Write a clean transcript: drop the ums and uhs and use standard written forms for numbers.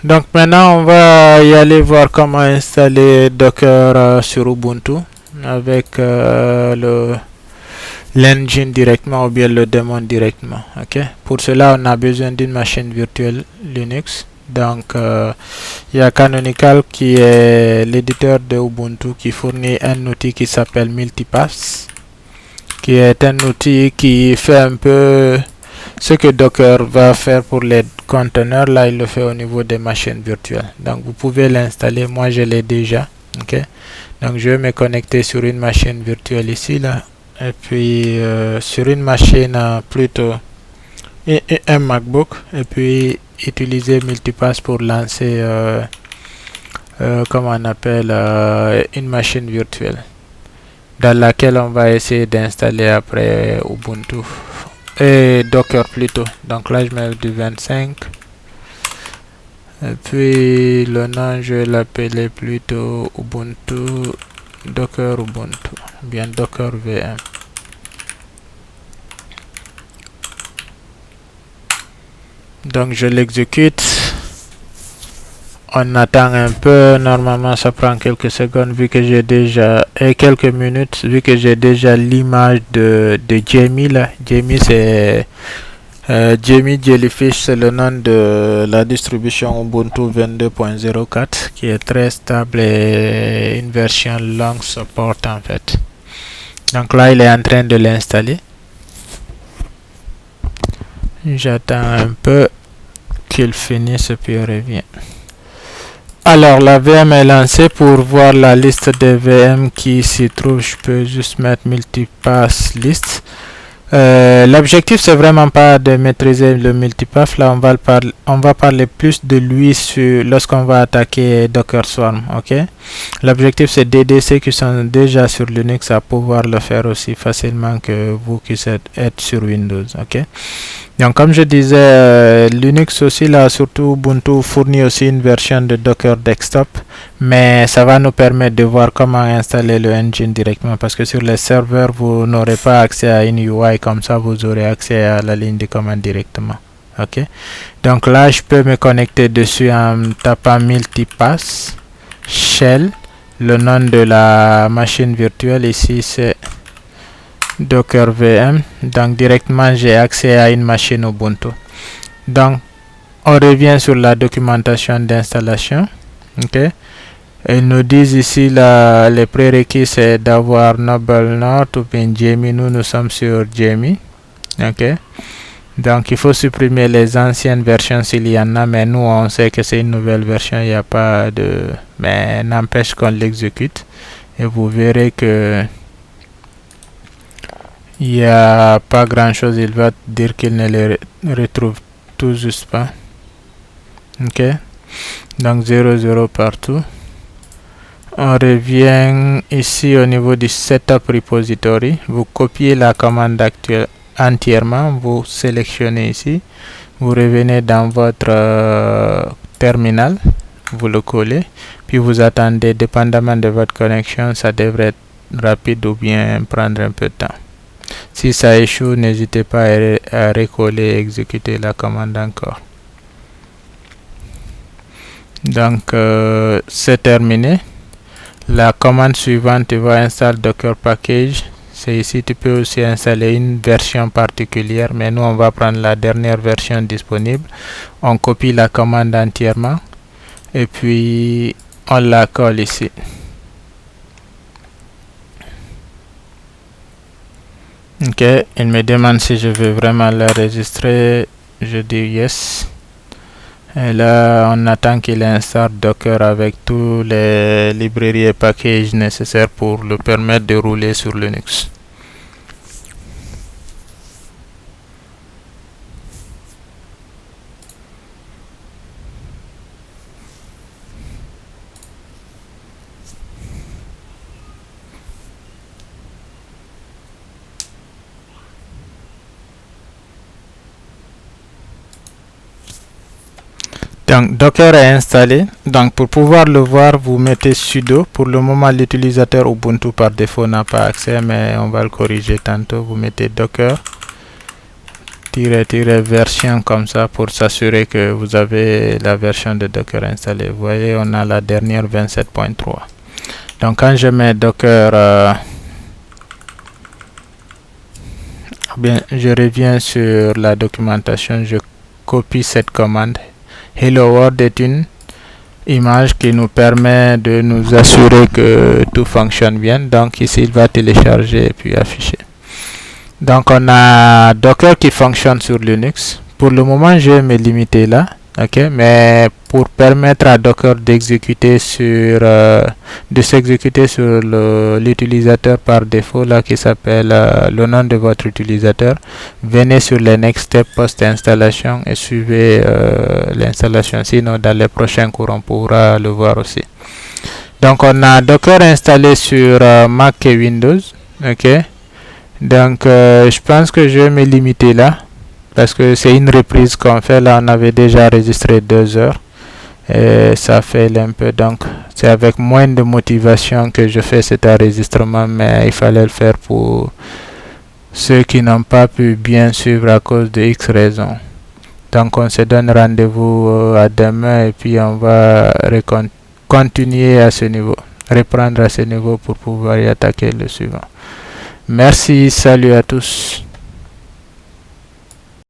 Donc maintenant on va y aller voir comment installer Docker sur Ubuntu avec le l'engine directement ou bien le daemon directement. Ok. Pour cela on a besoin d'une machine virtuelle Linux. Donc il y a Canonical qui est l'éditeur de Ubuntu qui fournit un outil qui s'appelle Multipass, qui est un outil qui fait un peu ce que Docker va faire pour les conteneurs. Là il le fait au niveau des machines virtuelles, donc vous pouvez l'installer. Moi je l'ai déjà. Ok, donc je vais me connecter sur une machine virtuelle ici là, et puis sur une machine plutôt un MacBook, et puis utiliser Multipass pour lancer comment on appelle une machine virtuelle dans laquelle on va essayer d'installer après Ubuntu et Docker plutôt. Donc là je mets du 25 et puis le nom je vais l'appeler plutôt Ubuntu Docker Ubuntu, bien Docker VM. Donc je l'exécute, on attend un peu, normalement ça prend quelques secondes vu que j'ai déjà, et quelques minutes vu que j'ai déjà l'image de Jamie là. Jamie c'est Jamie Jellyfish, c'est le nom de la distribution Ubuntu 22.04 qui est très stable et une version long support en fait. Donc là il est en train de l'installer, j'attends un peu qu'il finisse et puis il revient. Alors la VM est lancée. Pour voir la liste des VM qui s'y trouvent, je peux juste mettre Multipass list. L'objectif c'est vraiment pas de maîtriser le multipath. Là on va parler plus de lui lorsqu'on va attaquer Docker Swarm. Ok, l'objectif c'est d'aider ceux qui sont déjà sur Linux à pouvoir le faire aussi facilement que vous qui êtes sur Windows. Ok, donc comme je disais, Linux aussi là, surtout Ubuntu fournit aussi une version de Docker Desktop, mais ça va nous permettre de voir comment installer le engine directement, parce que sur les serveurs vous n'aurez pas accès à une UI comme ça, vous aurez accès à la ligne de commande directement. Ok, donc là je peux me connecter dessus en tapant Multipass Shell, le nom de la machine virtuelle ici c'est Docker VM. Donc directement j'ai accès à une machine Ubuntu. Donc on revient sur la documentation d'installation. Ok, ils nous disent ici les prérequis c'est d'avoir Noble Node ou bien Jamie. Nous sommes sur Jamie. Ok, donc il faut supprimer les anciennes versions s'il y en a, mais nous on sait que c'est une nouvelle version, il n'y a pas de, mais n'empêche qu'on l'exécute et vous verrez que il n'y a pas grand chose. Il va dire qu'il ne les retrouve tout juste pas. Ok, donc 0 partout. On revient ici au niveau du setup repository, vous copiez la commande actuelle entièrement, vous sélectionnez ici, vous revenez dans votre terminal, vous le collez, puis vous attendez. Dépendamment de votre connexion, ça devrait être rapide ou bien prendre un peu de temps. Si ça échoue, n'hésitez pas à recoller et exécuter la commande encore. Donc c'est terminé. La commande suivante va installer Docker Package. C'est ici, tu peux aussi installer une version particulière, mais nous on va prendre la dernière version disponible. On copie la commande entièrement et puis on la colle ici. Ok, il me demande si je veux vraiment l'enregistrer. Je dis yes. Et là on attend qu'il installe Docker avec tous les librairies et packages nécessaires pour le permettre de rouler sur Linux. Donc Docker est installé. Donc pour pouvoir le voir, vous mettez sudo. Pour le moment l'utilisateur Ubuntu par défaut n'a pas accès, mais on va le corriger tantôt. Vous mettez Docker version comme ça pour s'assurer que vous avez la version de Docker installée. Vous voyez, on a la dernière 27.3. Donc quand je mets Docker, je reviens sur la documentation, je copie cette commande. Hello World est une image qui nous permet de nous assurer que tout fonctionne bien. Donc ici, il va télécharger et puis afficher. Donc on a Docker qui fonctionne sur Linux. Pour le moment, je vais me limiter là. Ok, mais pour permettre à Docker d'exécuter sur de s'exécuter sur l'utilisateur par défaut là qui s'appelle le nom de votre utilisateur, venez sur les next step post installation et suivez l'installation. Sinon dans les prochains cours on pourra le voir aussi. Donc on a Docker installé sur Mac et Windows. Ok, donc je pense que je vais me limiter là parce que c'est une reprise qu'on fait. Là on avait déjà enregistré 2 heures et ça fait un peu, donc c'est avec moins de motivation que je fais cet enregistrement, mais il fallait le faire pour ceux qui n'ont pas pu bien suivre à cause de X raisons. Donc on se donne rendez-vous à demain et puis on va continuer à ce niveau, reprendre à ce niveau pour pouvoir y attaquer le suivant. Merci, salut à tous.